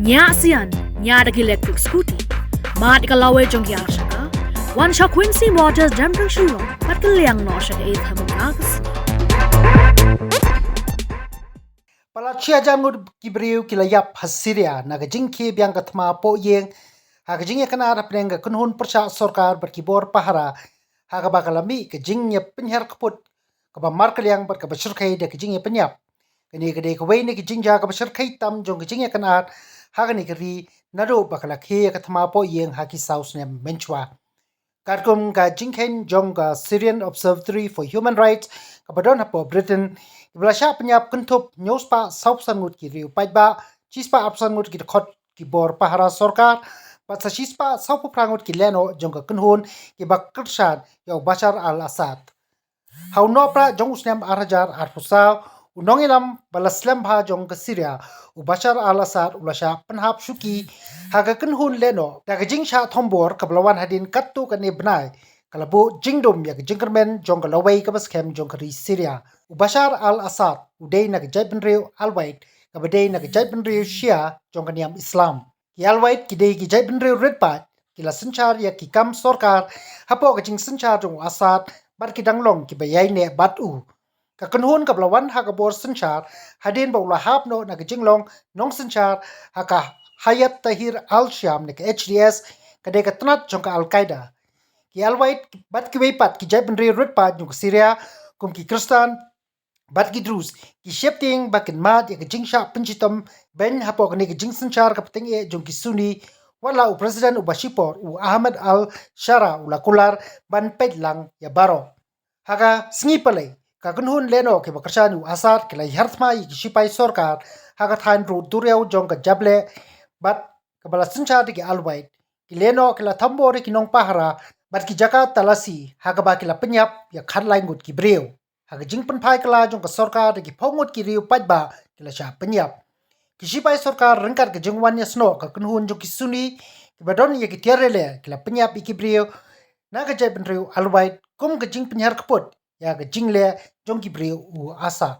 Nya sian, nya da electric scooty. Mat ka lawe jong ya shaka. Wan sha Quincy Waters damping shulo. Pat ka liang no shaka e thamunagas. Palachia jamud kibriu kilayap hasiria naga jingki biang katma po yeng haga jingya kana ada penenga kunhun persya sorkar berkibor pahara haga bakalami ke jingya penyer kaput kaba markel yang berkabasyrkai de ke jingya penyap kini gede kawai ni ke jingja kabasyrkai tam jong ke jingya kana haga ni keri nado bakalakhe katma po yeng haki saus ne menchwa Karkum ka jingken jong ka Syrian Observatory for Human Rights kabadon hapo Britain Iblasha penyap kentup nyospa saup sangut ki riu pajba chispa ap sangut ki khot ki bor pahara sorkar patsa chispa saup prangut ki leno jong ka kunhun ki bakrshan yo Bashar al-Assad hau no pra jong usnem arajar arpusa unong ilam balaslam bha jong ka Syria u Bashar al-Assad ulasha penhap shuki haga kunhun leno daga jingsha thombor kablawan hadin kattu kan ibnai kalabu jingdom ya jingkermen jong ka lawai ka baskem jong ka Syria u Bashar al-Assad udai na gajai benriu alwait kabadai na gajai benriu Shia jong ka niam Islam ki alwait ki dei ki jai benriu redpat kila senchar ya ki kam sorkar hapo ka jing senchar jong Assad bar ki danglong ki bayai ne batu ka kunhun kablawan ha ka bor senchar hadin ba ula hap no na jinglong nong senchar ha ka Hayat Tahrir al-Sham ne ka HDS ka de ka tnat jong ka al-Qaeda ki alwait bat ki weipat ki jai benriu redpat jong Syria kum ki Kristan bat ki drus ki shepting bakin mat ya ka jingsha penjitom ben hapo ka ne ka jing senchar ka peteng e jong ki Sunni wala u president u Bashipor u Ahmad al-Shara ula kular ban pedlang ya baro haga sngi palai ka kunhun leno ke bakarsan u Assad ke lai harthma yi sipai sorkar haga than ru dureu jong ka jable bat ka bala senchar ki alwait ki leno ke la thambore ki nong pahara bat ki jaka talasi haga ba ki la penyap ya khatlain gut ki breu haga jingpen phai kala jong ka sorkar ki phongut ki riu pajba ki la sha penyap ki sipai sorkar rengkat ke jingwan ya sno ka kunhun jong ki Sunni ki badon ya ki tiarele ki la penyap ki breu na ka jai benriu alwait kum ke jing penyar kaput ya ke jingle jong ki breu u Assad